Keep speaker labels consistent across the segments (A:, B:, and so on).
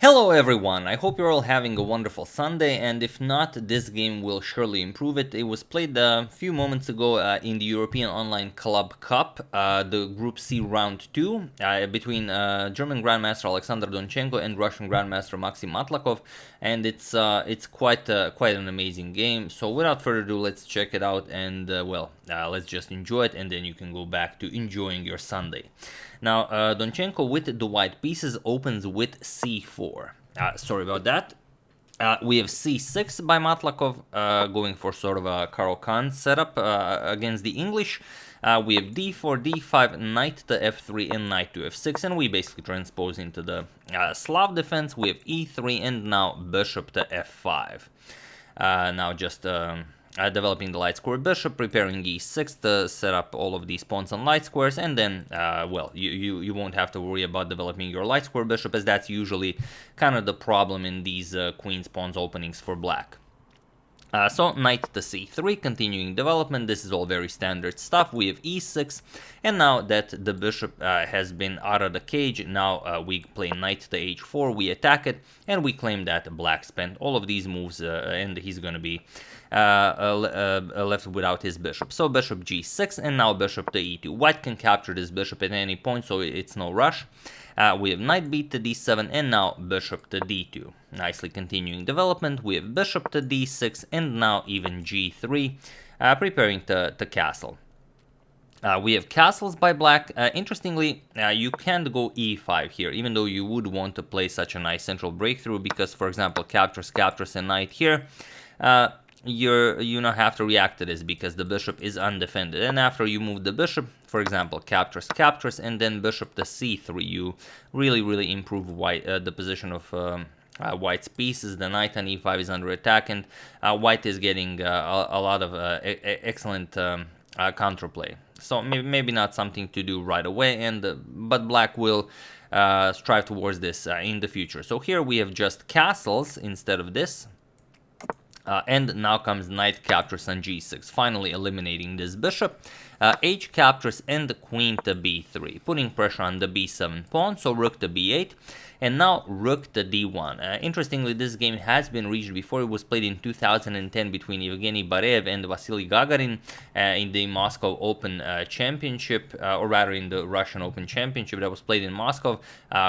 A: Hello everyone, I hope you're all having a wonderful Sunday, and if not, this game will surely improve it. It was played a few moments ago in the European Online Club Cup, the Group C Round 2, between German Grandmaster Alexander Donchenko and Russian Grandmaster Maxim Matlakov, and it's quite an amazing game. So without further ado, let's check it out, and let's just enjoy it, and then you can go back to enjoying your Sunday. Now, Donchenko with the white pieces opens with c4. Sorry about that. We have c6 by Matlakov, going for sort of a Karo Khan setup against the English. We have d4, d5, knight to f3, and knight to f6, and we basically transpose into the Slav defense. We have e3, and now bishop to f5. Now just developing the light square bishop, preparing e6 to set up all of these pawns on light squares, and then, you won't have to worry about developing your light square bishop, as that's usually kind of the problem in these queen's pawns openings for black. So knight to c3, continuing development. This is all very standard stuff. We have e6, and now that the bishop has been out of the cage, now we play knight to h4, we attack it, and we claim that black spent all of these moves, and he's going to be left without his bishop. So bishop g6, and now bishop to e2. White can capture this bishop at any point, so it's no rush. We have knight b to d7, and now bishop to d2. Nicely continuing development. We have bishop to d6, and now even g3, preparing to castle. We have castles by black. Interestingly, you can't go e5 here, even though you would want to play such a nice central breakthrough, because, for example, captures, and knight here. You not have to react to this because the bishop is undefended, and after you move the bishop, for example, captures, and then bishop to c3, you really improve the position of white's pieces. The knight on e5 is under attack, and white is getting a lot of excellent counterplay. So maybe not something to do right away, but black will strive towards this in the future. So here we have just castles instead of this. And now comes knight captures on g6, finally eliminating this bishop. H captures and the queen to b3, putting pressure on the b7 pawn, so rook to b8, and now rook to d1. Interestingly, this game has been reached before. It was played in 2010 between Evgeny Barev and Vasily Gagarin in the Moscow Open Championship, or rather in the Russian Open Championship that was played in Moscow,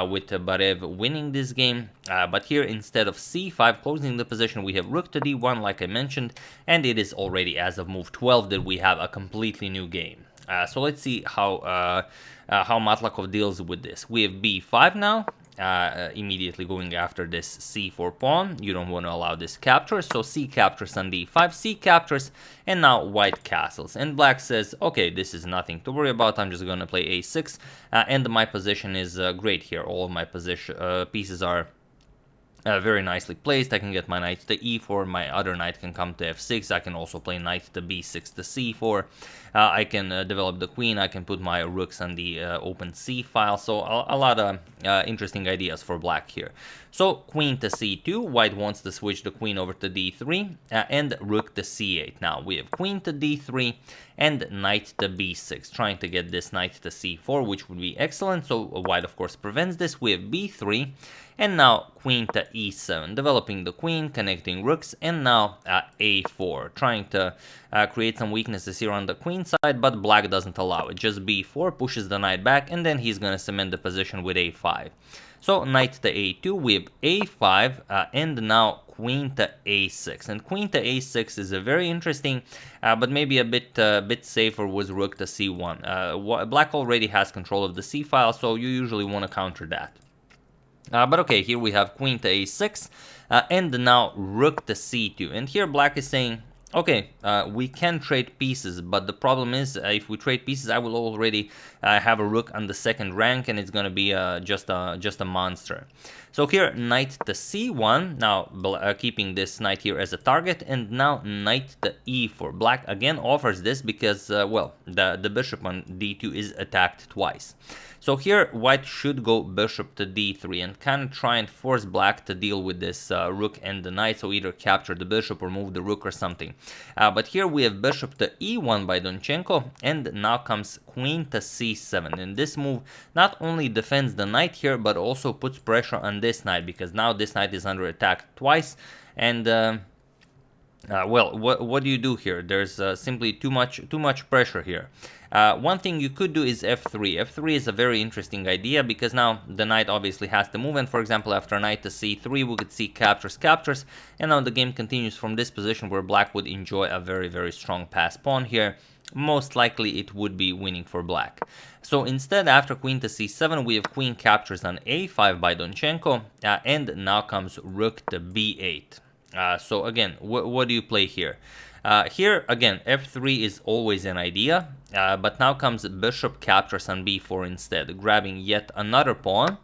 A: with Barev winning this game. But here, instead of c5 closing the position, we have rook to d1, like I mentioned, and it is already, as of move 12, that we have a completely new game. So let's see how Matlakov deals with this. We have b5 now, immediately going after this c4 pawn. You don't want to allow this capture, so c captures on d5, c captures, and now white castles. And black says, okay, this is nothing to worry about, I'm just going to play a6, and my position is great here. All of my pieces are very nicely placed. I can get my knight to e4, my other knight can come to f6, I can also play knight to b6 to c4, I can develop the queen, I can put my rooks on the open c file, so a lot of interesting ideas for black here. So queen to c2, white wants to switch the queen over to d3, and rook to c8. Now we have queen to d3 and knight to b6, trying to get this knight to c4, which would be excellent, so white of course prevents this. We have b3, and now queen to e7, developing the queen, connecting rooks, and now a4, trying to create some weaknesses here on the queen side, but black doesn't allow it. Just b4 pushes the knight back, and then he's going to cement the position with a5. So knight to a2, we have a5, and now queen to a6. And queen to a6 is a very interesting, but maybe a bit safer, was rook to c1. Black already has control of the c file, so you usually want to counter that. But okay, here we have queen to a6, and now rook to c2. And here black is saying, okay, we can trade pieces, but the problem is, if we trade pieces, I will already have a rook on the second rank, and it's going to be just a monster. So here, knight to c1, now keeping this knight here as a target, and now knight to e4. Black again offers this because, the bishop on d2 is attacked twice. So here, white should go bishop to d3 and kind of try and force black to deal with this rook and the knight, so either capture the bishop or move the rook or something. But here we have bishop to e1 by Donchenko, and now comes queen to c7. And this move not only defends the knight here, but also puts pressure on this knight, because now this knight is under attack twice. And well, what do you do here? There's simply too much pressure here. One thing you could do is f3. f3 is a very interesting idea, because now the knight obviously has to move, and for example after knight to c3 we could see captures, and now the game continues from this position where black would enjoy a very strong pass pawn here. Most likely it would be winning for black. So instead, after queen to c7 we have queen captures on a5 by Donchenko, and now comes rook to b8. So again, what do you play here? Here again, f3 is always an idea, but now comes bishop captures on b4 instead, grabbing yet another pawn.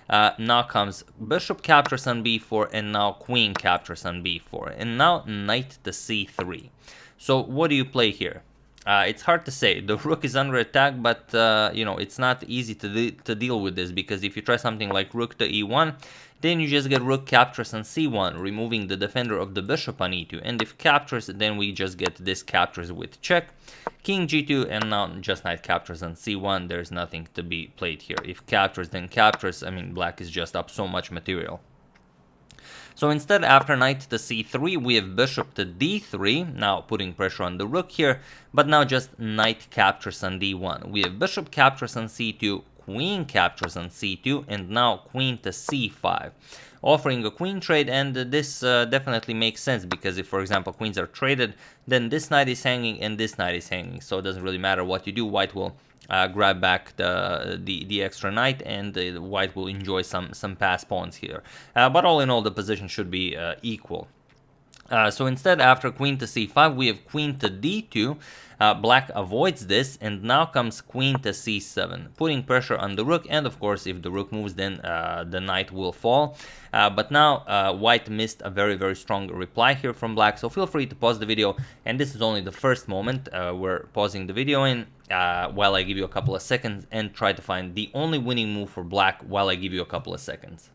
A: Now comes bishop captures on b4, and now queen captures on b4, and now knight to c3. So what do you play here? It's hard to say. The rook is under attack, but you know, it's not easy to deal with this, because if you try something like rook to e1, then you just get rook captures on c1, removing the defender of the bishop on e2. And if captures, then we just get this captures with check, king g2, and now just knight captures on c1. There's nothing to be played here. If captures, then captures. I mean, black is just up so much material. So instead, after knight to c3, we have bishop to d3, now putting pressure on the rook here, but now just knight captures on d1. We have bishop captures on c2, queen captures on c2, and now queen to c5, offering a queen trade. And this definitely makes sense, because if, for example, queens are traded, then this knight is hanging and this knight is hanging, so it doesn't really matter what you do. White will grab back the extra knight, and white will enjoy some pass pawns here. But all in all, the position should be equal. So instead, after queen to c5, we have queen to d2. Black avoids this, and now comes queen to c7, putting pressure on the rook. And of course, if the rook moves, then the knight will fall. But now white missed a very strong reply here from black. So feel free to pause the video, and this is only the first moment. We're pausing the video in while I give you a couple of seconds, and try to find the only winning move for black while I give you a couple of seconds.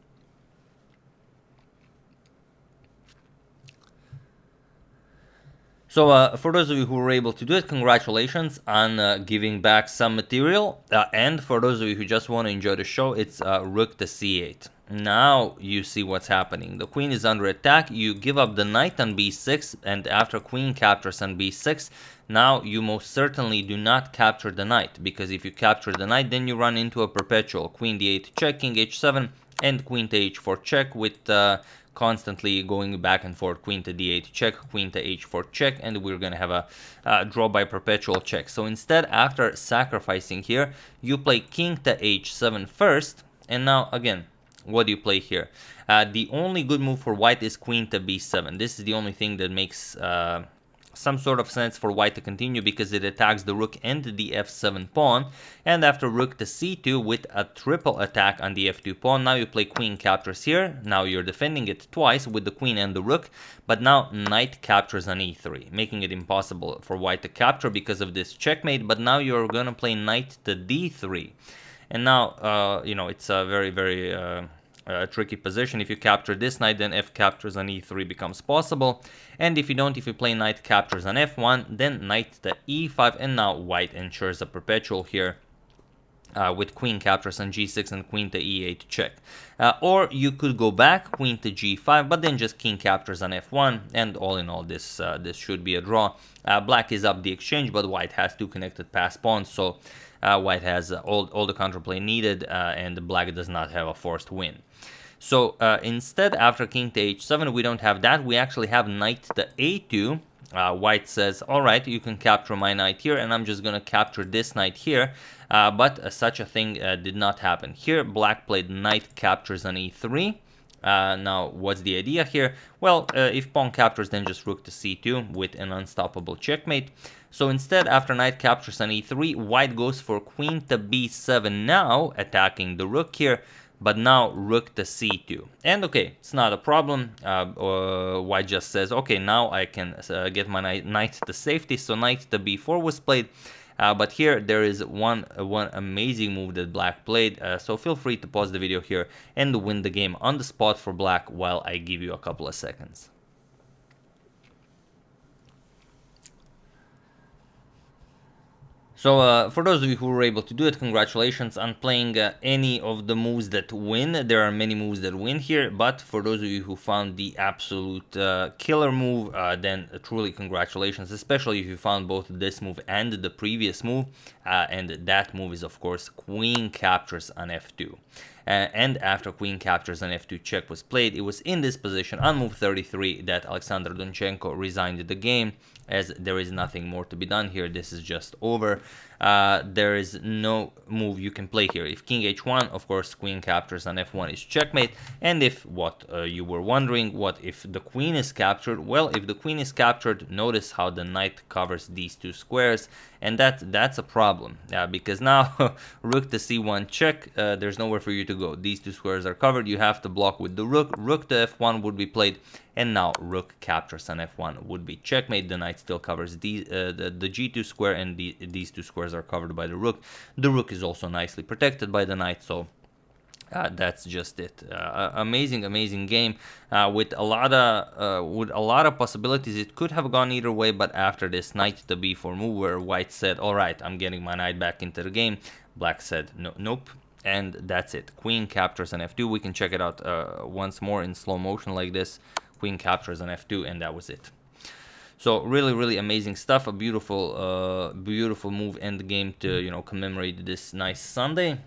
A: So for those of you who were able to do it, congratulations on giving back some material. And for those of you who just want to enjoy the show, it's rook to c8. Now you see what's happening. The queen is under attack. You give up the knight on b6, and after queen captures on b6, now you most certainly do not capture the knight, because if you capture the knight, then you run into a perpetual queen d8 check, king h7, and queen to h4 check, with constantly going back and forth, queen to d8 check, queen to h4 check, and we're gonna have a draw by perpetual check. So instead, after sacrificing here, you play king to h7 first, and now again, what do you play here? The only good move for white is queen to b7. This is the only thing that makes some sort of sense for white to continue, because it attacks the rook and the f7 pawn. And after rook to c2 with a triple attack on the f2 pawn, now you play queen captures here. Now you're defending it twice with the queen and the rook, but now knight captures on e3, making it impossible for white to capture because of this checkmate. But now you're gonna play knight to d3, and now you know, it's a very tricky position. If you capture this knight, then f captures on e3 becomes possible, and if you don't, if you play knight captures on f1, then knight to e5, and now white ensures a perpetual here with queen captures on g6 and queen to e8 check. Or you could go back, queen to g5, but then just king captures on f1, and all in all, this should be a draw. Black is up the exchange, but white has two connected pass pawns, so white has all the counterplay needed, and black does not have a forced win. So instead, after king to h7, we don't have that. We actually have knight to a2. White says, all right, you can capture my knight here, and I'm just going to capture this knight here. But such a thing did not happen. Here, black played knight captures on e3. Now, what's the idea here? Well, if pawn captures, then just rook to c2 with an unstoppable checkmate. So instead, after knight captures on e3, white goes for queen to b7 now, attacking the rook here, but now rook to c2. And okay, it's not a problem. White just says, okay, now I can get my knight to safety. So knight to b4 was played. But here there is one amazing move that black played. So feel free to pause the video here and win the game on the spot for black while I give you a couple of seconds. So for those of you who were able to do it, congratulations on playing any of the moves that win. There are many moves that win here, but for those of you who found the absolute killer move, then truly congratulations, especially if you found both this move and the previous move. And that move is, of course, Queen captures on f2. And after Queen captures on f2 check was played, it was in this position on move 33 that Alexander Donchenko resigned the game, as there is nothing more to be done here. This is just over. There is no move you can play here. If king h1, of course, queen captures on f1 is checkmate. And if what you were wondering, what if the queen is captured? Well, if the queen is captured, notice how the knight covers these two squares, and that's a problem because now rook to c1 check, there's nowhere for you to go. These two squares are covered. You have to block with the rook. Rook to f1 would be played, and now rook captures on f1 would be checkmate. The knight still covers the g2 square, and these two squares are covered by the rook. The rook is also nicely protected by the knight, so that's just it. Amazing game with a lot of possibilities. It could have gone either way, but after this knight to b4 move, where white said, all right, I'm getting my knight back into the game, black said no, nope. And that's it. Queen captures on f2. We can check it out once more in slow motion like this. Queen captures on f2, and that was it. So really amazing stuff. A beautiful move and the game to commemorate this nice Sunday.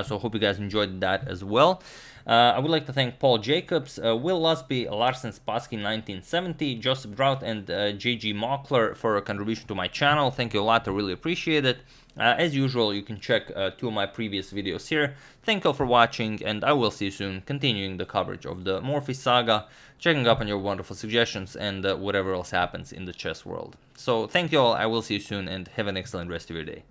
A: So hope you guys enjoyed that as well. I would like to thank Paul Jacobs, Will Lusby, Larsen Spassky 1970, Joseph Drought, and JG Mockler for a contribution to my channel. Thank you a lot. I really appreciate it. As usual, you can check 2 of my previous videos here. Thank you all for watching, and I will see you soon, continuing the coverage of the Morphy saga, checking up on your wonderful suggestions, and whatever else happens in the chess world. So thank you all, I will see you soon, and have an excellent rest of your day.